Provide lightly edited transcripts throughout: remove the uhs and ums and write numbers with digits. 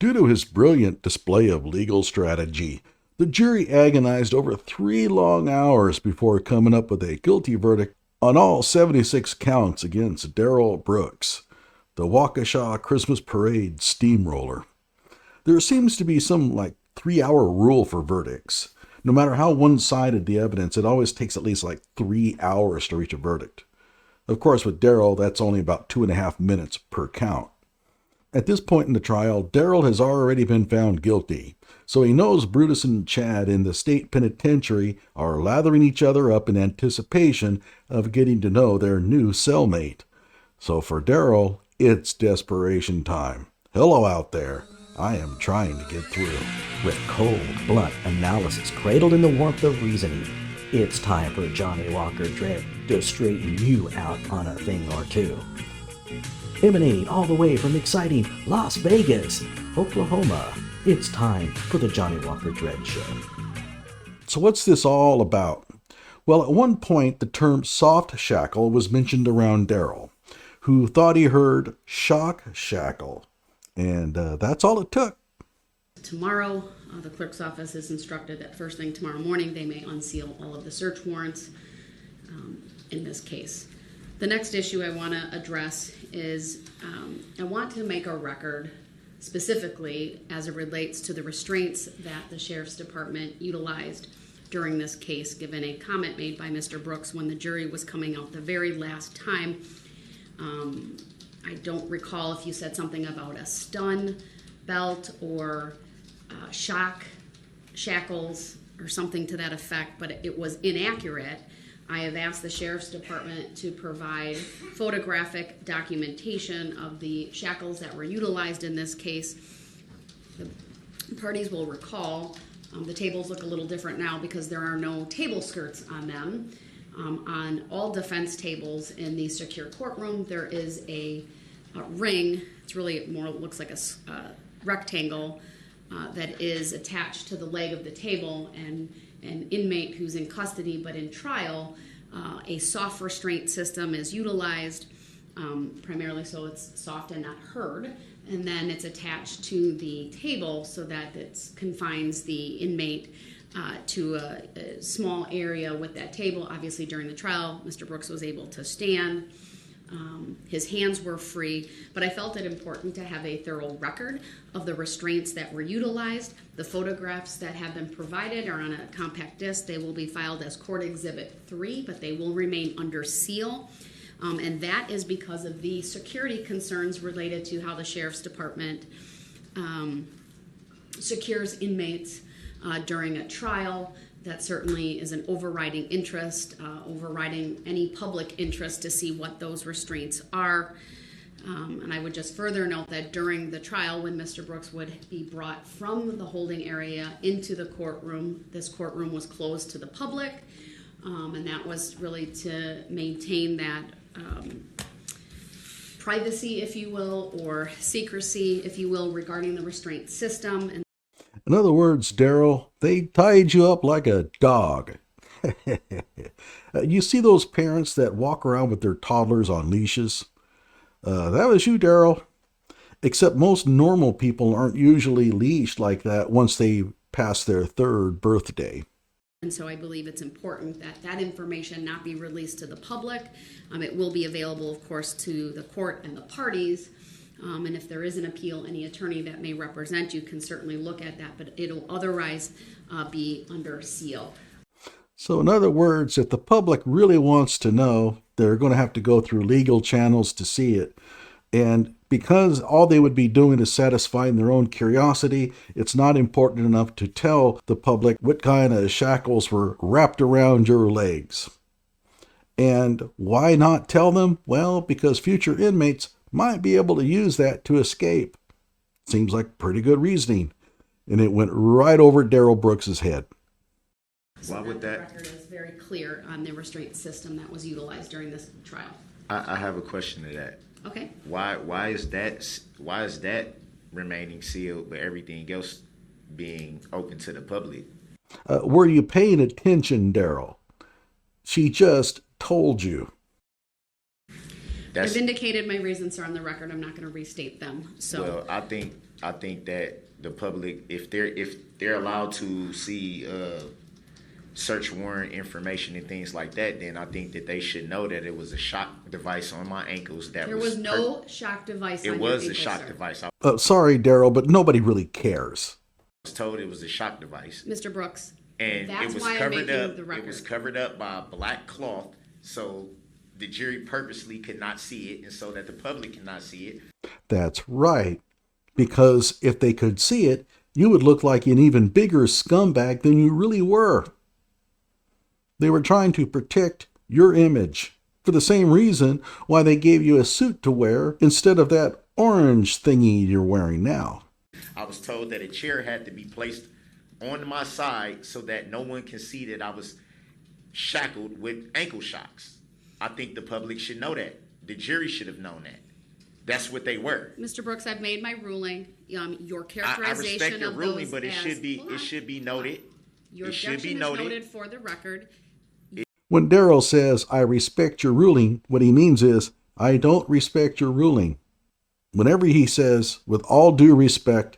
Due to his brilliant display of legal strategy, the jury agonized over 3 long hours before coming up with a guilty verdict on all 76 counts against Darrell Brooks, the Waukesha Christmas Parade steamroller. There seems to be some 3 hour rule for verdicts. No matter how one-sided the evidence, it always takes at least 3 hours to reach a verdict. Of course, with Darrell, that's only about 2.5 minutes per count. At this point in the trial, Darrell has already been found guilty, so he knows Brutus and Chad in the state penitentiary are lathering each other up in anticipation of getting to know their new cellmate. So for Darrell, it's desperation time. Hello out there. I am trying to get through. With cold, blunt analysis cradled in the warmth of reasoning, it's time for Johnny Walker Dredd to straighten you out on a thing or two. Emanating all the way from exciting Las Vegas, Oklahoma, it's time for the Johnny Walker Dredd Show. So what's this all about? Well, at one point, the term soft shackle was mentioned around Darrell, who thought he heard shock shackle. And that's all it took. Tomorrow, the clerk's office is instructed that first thing tomorrow morning they may unseal all of the search warrants in this case. The next issue I want to address is I want to make a record specifically as it relates to the restraints that the Sheriff's Department utilized during this case, given a comment made by Mr. Brooks when the jury was coming out the very last time. I don't recall if you said something about a stun belt or shackles or something to that effect, but it was inaccurate. I have asked the Sheriff's Department to provide photographic documentation of the shackles that were utilized in this case. The parties will recall the tables look a little different now because there are no table skirts on them. On all defense tables in the secure courtroom, there is a ring. It's really more looks like a rectangle that is attached to the leg of the table, and an inmate who's in custody but in trial, a soft restraint system is utilized, primarily so it's soft and not heard, and then it's attached to the table so that it confines the inmate to a small area with that table. Obviously, during the trial, Mr. Brooks was able to stand. His hands were free, but I felt it important to have a thorough record of the restraints that were utilized. The photographs that have been provided are on a compact disc. They will be filed as Court Exhibit 3, but they will remain under seal. And that is because of the security concerns related to how the Sheriff's Department secures inmates during a trial. That certainly is an overriding interest, overriding any public interest to see what those restraints are. And I would just further note that during the trial, when Mr. Brooks would be brought from the holding area into the courtroom, this courtroom was closed to the public, and that was really to maintain that privacy, if you will, or secrecy, if you will, regarding the restraint system. And in other words, Darrell, they tied you up like a dog. You see those parents that walk around with their toddlers on leashes? That was you, Darrell. Except most normal people aren't usually leashed like that once they pass their 3rd birthday. And so I believe it's important that that information not be released to the public. It will be available, of course, to the court and the parties. And if there is an appeal, any attorney that may represent you can certainly look at that, but it'll otherwise be under seal. So in other words, if the public really wants to know, they're going to have to go through legal channels to see it. And because all they would be doing is satisfying their own curiosity, it's not important enough to tell the public what kind of shackles were wrapped around your legs. And why not tell them? Well, because future inmates might be able to use that to escape. Seems like pretty good reasoning. And it went right over Darrell Brooks's head. So why would that? The record is very clear on the restraint system that was utilized during this trial. I have a question to that. Okay. Why is that remaining sealed, but everything else being open to the public? Were you paying attention, Darrell? She just told you. That's I've indicated my reasons are on the record. I'm not going to restate them. So well, I think that the public, if they're allowed to see search warrant information and things like that, then I think that they should know that it was a shock device on my ankles. That there was no shock device. It on was your a ankle, shock sir. device. I Sorry, Darrell, but nobody really cares. was told it was a shock device, Mr. Brooks. and That's it was why I'm covered making up. the record. It was covered up by a black cloth, so the jury purposely could not see it, and so that the public cannot see it. That's right. Because if they could see it, you would look like an even bigger scumbag than you really were. They were trying to protect your image for the same reason why they gave you a suit to wear instead of that orange thingy you're wearing now. I was told that a chair had to be placed on my side so that no one can see that I was shackled with ankle shocks. I think the public should know that. The jury should have known that. That's what they were. Mr. Brooks, I've made my ruling. Your I characterization respect your of ruling, those but it as- should be Hold on. noted. Your It should be objection is noted. noted for the record. When Darrell says, I respect your ruling, what he means is, I don't respect your ruling. Whenever he says, with all due respect,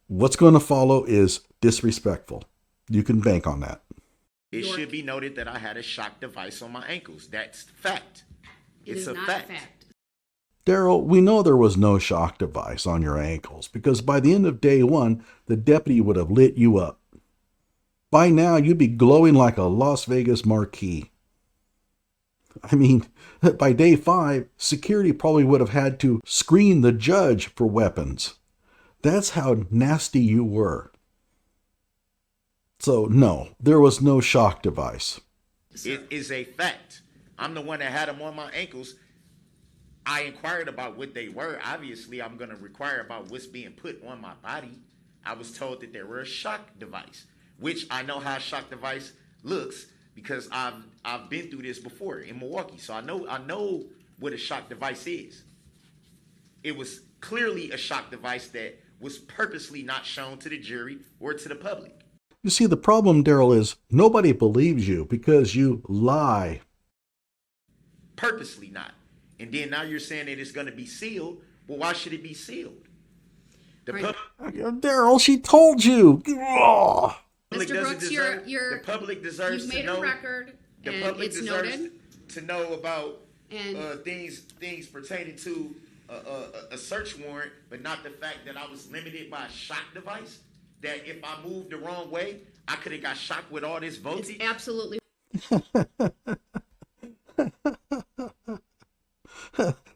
what's going to follow is disrespectful. You can bank on that. It should be noted that I had a shock device on my ankles. That's fact. It It's is a not fact. fact. Darrell, we know there was no shock device on your ankles because by the end of day one, the deputy would have lit you up. By now, you'd be glowing like a Las Vegas marquee. I mean, by day 5, security probably would have had to screen the judge for weapons. That's how nasty you were. So, no, there was no shock device. It is a fact. I'm the one that had them on my ankles. I inquired about what they were. Obviously, I'm going to require about what's being put on my body. I was told that they were a shock device, which I know how a shock device looks because I've been through this before in Milwaukee. So I know what a shock device is. It was clearly a shock device that was purposely not shown to the jury or to the public. You see, the problem, Darrell, is nobody believes you because you lie. Purposely not. And then now you're saying that it's going to be sealed. Well, why should it be sealed? The Right. Darrell, she told you. Ugh. public Mr. doesn't Brooks, deserve. you're The public deserves you've to made know. a record, The and public it's deserves noted. to know about And- things pertaining to a search warrant, but not the fact that I was limited by a shock device. That if I moved the wrong way, I could have got shocked with all this It's voltage. absolutely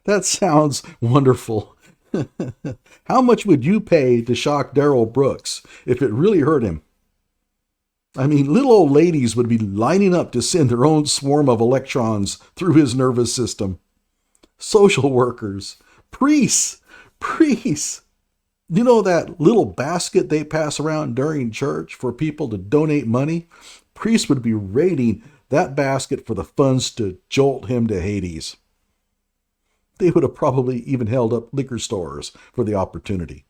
That sounds wonderful. How much would you pay to shock Darrell Brooks if it really hurt him? I mean, little old ladies would be lining up to send their own swarm of electrons through his nervous system. Social workers, priests. You know that little basket they pass around during church for people to donate money? Priests would be raiding that basket for the funds to jolt him to Hades. They would have probably even held up liquor stores for the opportunity.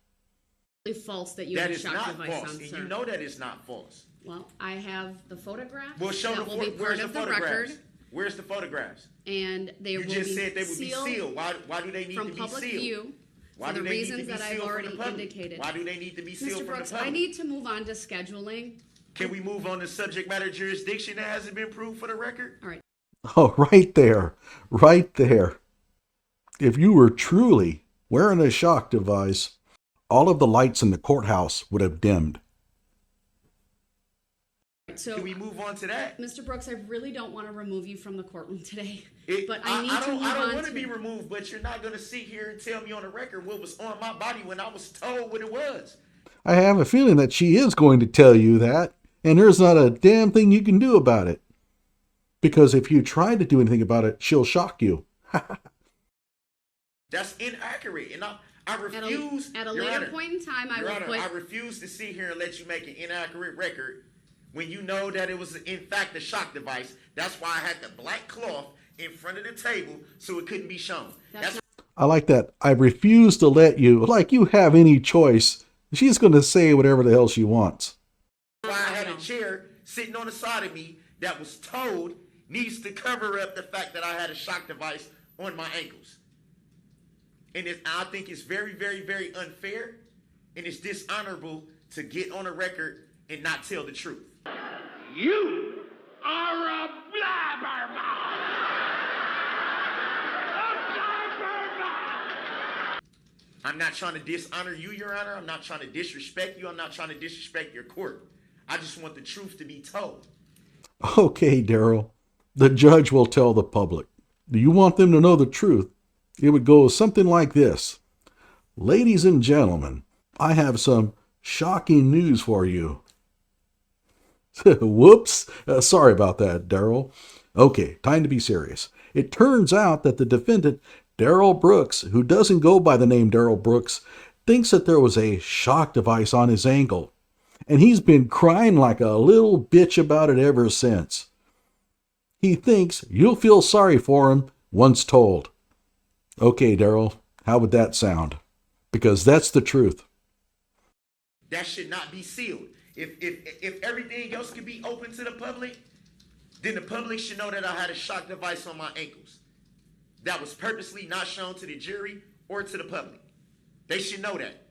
false that you That had a is shock not device false, on, and sir. you know that it's not false. Well, I have the photographs Well, show that the will be where's part the of the photographs? record, Where's the photographs? and they You will just be said they would be sealed. Why do they need to from be public sealed? view Why for do the they need to reasons be that I've sealed from already the public? indicated. Why do they need to be sealed Mr. from Brooks, the public? I need to move on to scheduling. Can we move on to subject matter jurisdiction that hasn't been proved for the record? All right. Oh, right there. If you were truly wearing a shock device, all of the lights in the courthouse would have dimmed. So, Can we move on to that? Mr. Brooks, I really don't want to remove you from the courtroom today, It- but I need to move I don't on want to to be removed, but you're not going to sit here and tell me on the record what was on my body when I was told what it was. I have a feeling that she is going to tell you that, and there's not a damn thing you can do about it. Because if you try to do anything about it, she'll shock you. That's inaccurate, and I refuse. At a Your later Honor, point in time, I Your will Honor, put. I refuse to sit here and let you make an inaccurate record when you know that it was in fact a shock device. That's why I had the black cloth in front of the table so it couldn't be shown. That's I like that. I refuse to let you, like you have any choice. She's going to say whatever the hell she wants. why I had a chair sitting on the side of me that was told needs to cover up the fact that I had a shock device on my ankles. And I think it's very, very, very unfair, and it's dishonorable to get on a record and not tell the truth. You are a blabbermouth! A blabbermouth! I'm not trying to dishonor you, Your Honor. I'm not trying to disrespect you. I'm not trying to disrespect your court. I just want the truth to be told. Okay, Darrell. The judge will tell the public. Do you want them to know the truth? It would go something like this. Ladies and gentlemen, I have some shocking news for you. Whoops. Sorry about that, Darrell. Okay, time to be serious. It turns out that the defendant, Darrell Brooks, who doesn't go by the name Darrell Brooks, thinks that there was a shock device on his ankle. And he's been crying like a little bitch about it ever since. He thinks you'll feel sorry for him once told. Okay, Darrell, how would that sound? Because that's the truth. That should not be sealed. If everything else could be open to the public, then the public should know that I had a shock device on my ankles. That was purposely not shown to the jury or to the public. They should know that.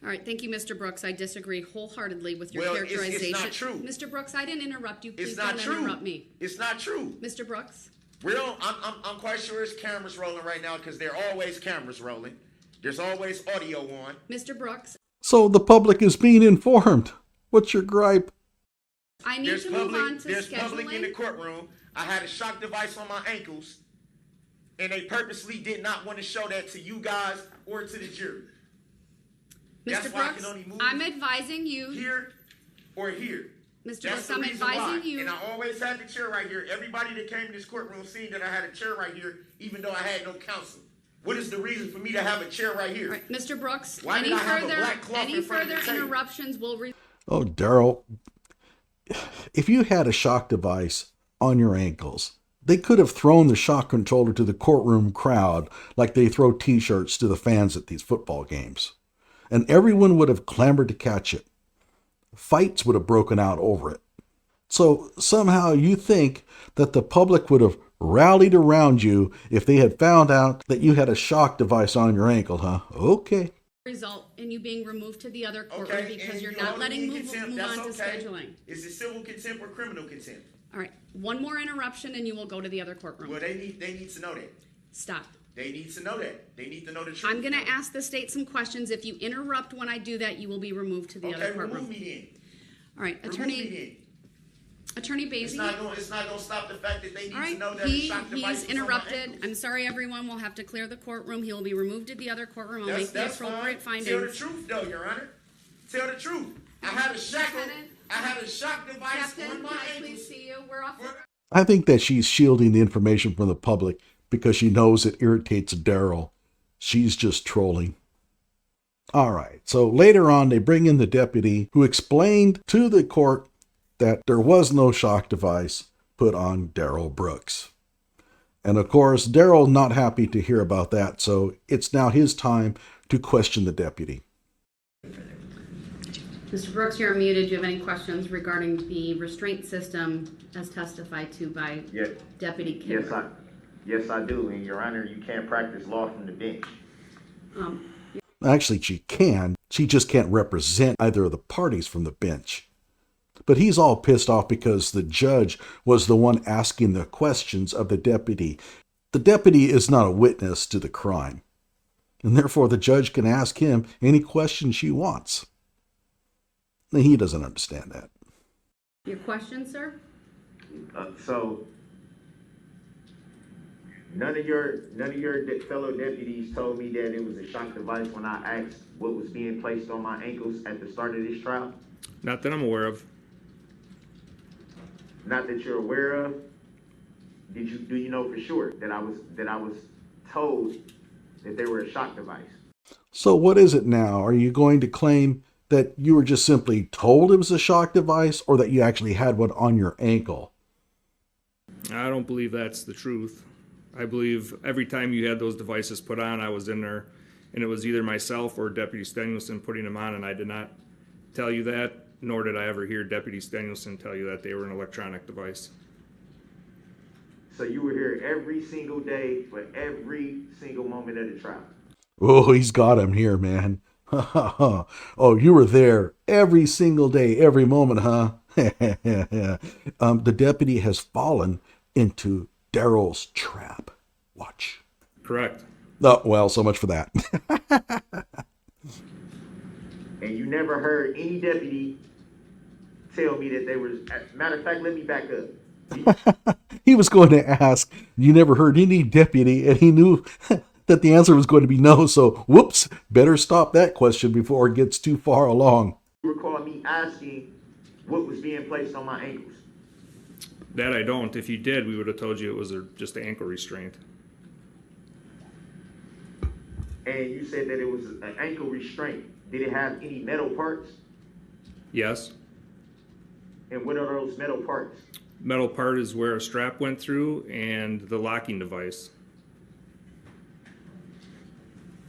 All right, thank you, Mr. Brooks. I disagree wholeheartedly with your Well, characterization. it's not true. Mr. Brooks, I didn't interrupt you. Please It's not don't true. interrupt me. It's not true. Mr. Brooks? I'm quite sure it's cameras rolling right now because there are always cameras rolling. There's always audio on. Mr. Brooks? So the public is being informed. What's your gripe? I need to move on to There's public in the scheduling. courtroom. I had a shock device on my ankles, and they purposely did not want to show that to you guys or to the jury. That's Mr. why I Brooks, can only move I'm advising you. here or here. Mr. That's Brooks, the I'm reason why. advising you. And I always had the chair right here. Everybody that came to this courtroom seen that I had a chair right here, even though I had no counsel. What is the reason for me to have a chair right here? All right, Mr. Brooks, Why any did I have a further, black cloth any in front of further the table? interruptions will Oh, Darrell, if you had a shock device on your ankles, they could have thrown the shock controller to the courtroom crowd like they throw t-shirts to the fans at these football games. And everyone would have clamored to catch it. Fights would have broken out over it. So somehow you think that the public would have rallied around you if they had found out that you had a shock device on your ankle, huh? Okay. result in you being removed to the other courtroom Okay, because and you're you not hold letting me in move contempt, on that's to okay. scheduling. Is it civil contempt or criminal contempt? All right, one more interruption and you will go to the other courtroom. Well, they need to know that. Stop. They need to know that. They need to know the truth. I'm going to ask the state some questions. If you interrupt when I do that, you will be removed to the other Okay, courtroom. remove me All right, then. Remove me Attorney then. It's Basie. not going to stop the fact that they need All to right, know that a shock device he's is on my interrupted. ankles. I'm sorry, everyone. We'll have to clear the courtroom. He will be removed to the other courtroom. I'll make the That's appropriate fine. findings. Tell the truth, though, Your Honor. Tell the truth. I had a shackle. Lieutenant. I had a shock device Captain, on can my I ankles. please see you? We're off. I think that she's shielding the information from the public because she knows it irritates Darrell. She's just trolling. All right, so later on, they bring in the deputy who explained to the court that there was no shock device put on Darrell Brooks. And of course, Darrell not happy to hear about that, so it's now his time to question the deputy. Mr. Brooks, you're muted. Do you have any questions regarding the restraint system as testified to by Yes. Deputy Kimber? Yes, I do. And Your Honor, you can't practice law from the bench. Actually, she can. She just can't represent either of the parties from the bench. But he's all pissed off because the judge was the one asking the questions of the deputy. The deputy is not a witness to the crime, and therefore the judge can ask him any question she wants. And he doesn't understand that. Your question, sir? So none of your fellow deputies told me that it was a shock device when I asked what was being placed on my ankles at the start of this trial? Not that I'm aware of. Not that you're aware of. Do you know for sure that I was told that they were a shock device? So what is it now? Are you going to claim that you were just simply told it was a shock device, or that you actually had one on your ankle? I don't believe that's the truth. I believe every time you had those devices put on, I was in there, and it was either myself or Deputy Stenuelson putting them on, and I did not tell you that, nor did I ever hear Deputy Stenuelson tell you that they were an electronic device. So you were here every single day for every single moment of the trial. Oh, he's got him here, man. Oh, you were there every single day, every moment, huh? The deputy has fallen into Darrell's trap. Watch. Correct. Oh, well, so much for that. And you never heard any deputy tell me that they were. Matter of fact, let me back up. He was going to ask, you never heard any deputy, and he knew that the answer was going to be no, so whoops, better stop that question before it gets too far along. You recall me asking what was being placed on my ankles? That I don't. If you did, we would have told you it was just an ankle restraint. And you said that it was an ankle restraint. Did it have any metal parts? Yes. And what are those metal parts? Metal part is where a strap went through and the locking device.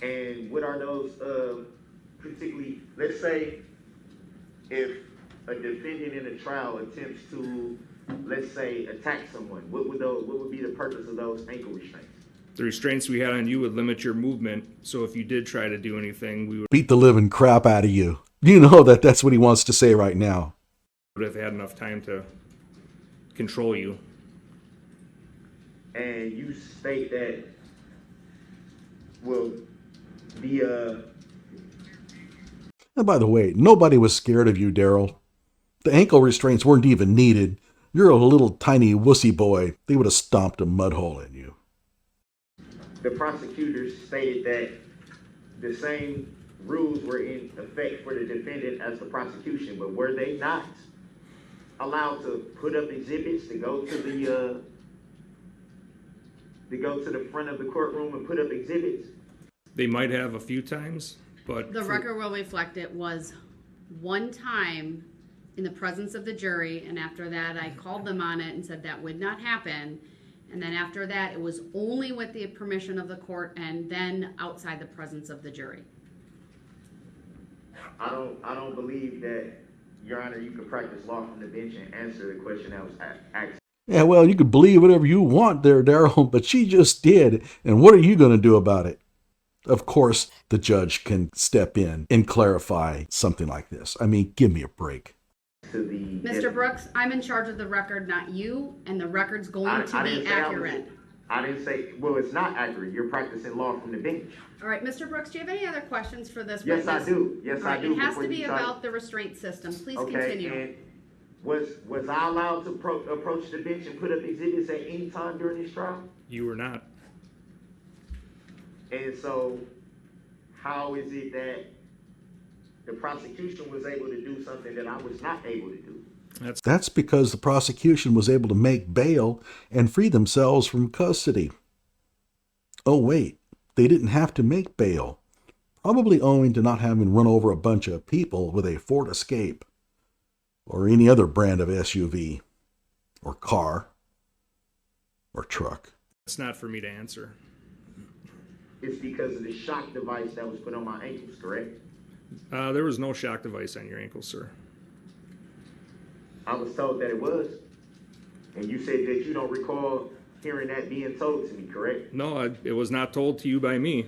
And what are those, particularly, let's say if a defendant in a trial attempts to, let's say, attack someone, what would be the purpose of those ankle restraints? The restraints we had on you would limit your movement, so if you did try to do anything, we Beat the living crap out of you. You know that that's what he wants to say right now. would have had enough time to control you. And you state that, well, And by the way, nobody was scared of you, Darrell. The ankle restraints weren't even needed. You're a little tiny wussy boy. They would have stomped a mud hole in you. the prosecutors stated that the same rules were in effect for the defendant as the prosecution, but were they not allowed to put up exhibits to go to the front of the courtroom and put up exhibits? They might have a few times, but The record will reflect it was one time in the presence of the jury, and after that, I called them on it and said that would not happen. And then after that, it was only with the permission of the court and then outside the presence of the jury. I don't believe that, Your Honor, you could practice law from the bench and answer the question that was asked. Yeah, well, you could believe whatever you want there, Darrell, but she just did. And what are you going to do about it? Of course, the judge can step in and clarify something like this. I mean, give me a break. Mr. Brooks, I'm in charge of the record, not you, and the record's going to be accurate. I didn't say, well, it's not accurate. You're practicing law from the bench. All right, Mr. Brooks, do you have any other questions for this Yes, witness? I do. Yes, All right, I do. it has Before to be you start. about the restraint system. Please Okay, continue. and was I allowed to approach the bench and put up exhibits at any time during this trial? you were not. And so, how is it that the prosecution was able to do something that I was not able to do? That's because the prosecution was able to make bail and free themselves from custody. Oh, wait, they didn't have to make bail, probably owing to not having run over a bunch of people with a Ford Escape or any other brand of SUV or car or truck. It's not for me to answer. It's because of the shock device that was put on my ankles, correct? There was no shock device on your ankle, sir. I was told that it was. And you said that you don't recall hearing that being told to me, correct? No, it was not told to you by me.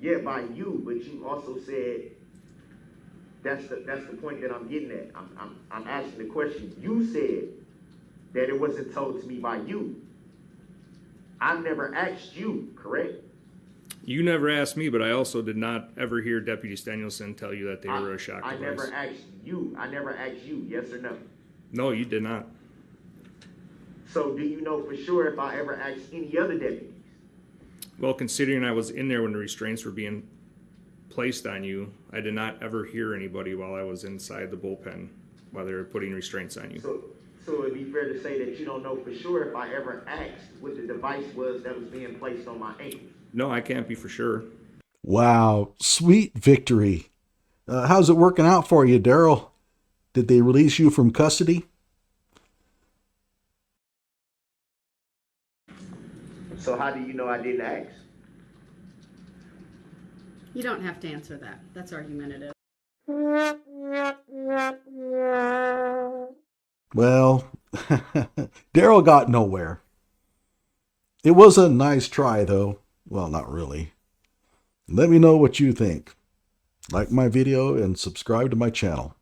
Yeah, by you, but you also said that's the point that I'm getting at. I'm asking the question. You said that it wasn't told to me by you. I never asked you, correct? You never asked me, but I also did not ever hear Deputy Danielson tell you that they were a shock I device. never asked you. I never asked you, yes or no. No, you did not. So do you know for sure if I ever asked any other deputies? Well, considering I was in there when the restraints were being placed on you, I did not ever hear anybody while I was inside the bullpen while they were putting restraints on you. So it'd be fair to say that you don't know for sure if I ever asked what the device was that was being placed on my ankles. No, I can't be for sure. Wow, sweet victory. How's it working out for you, Darrell? Did they release you from custody? So how do you know I didn't ask? You don't have to answer that. That's argumentative. Well, Darrell got nowhere. It was a nice try, though. Well, not really. Let me know what you think. Like my video and subscribe to my channel.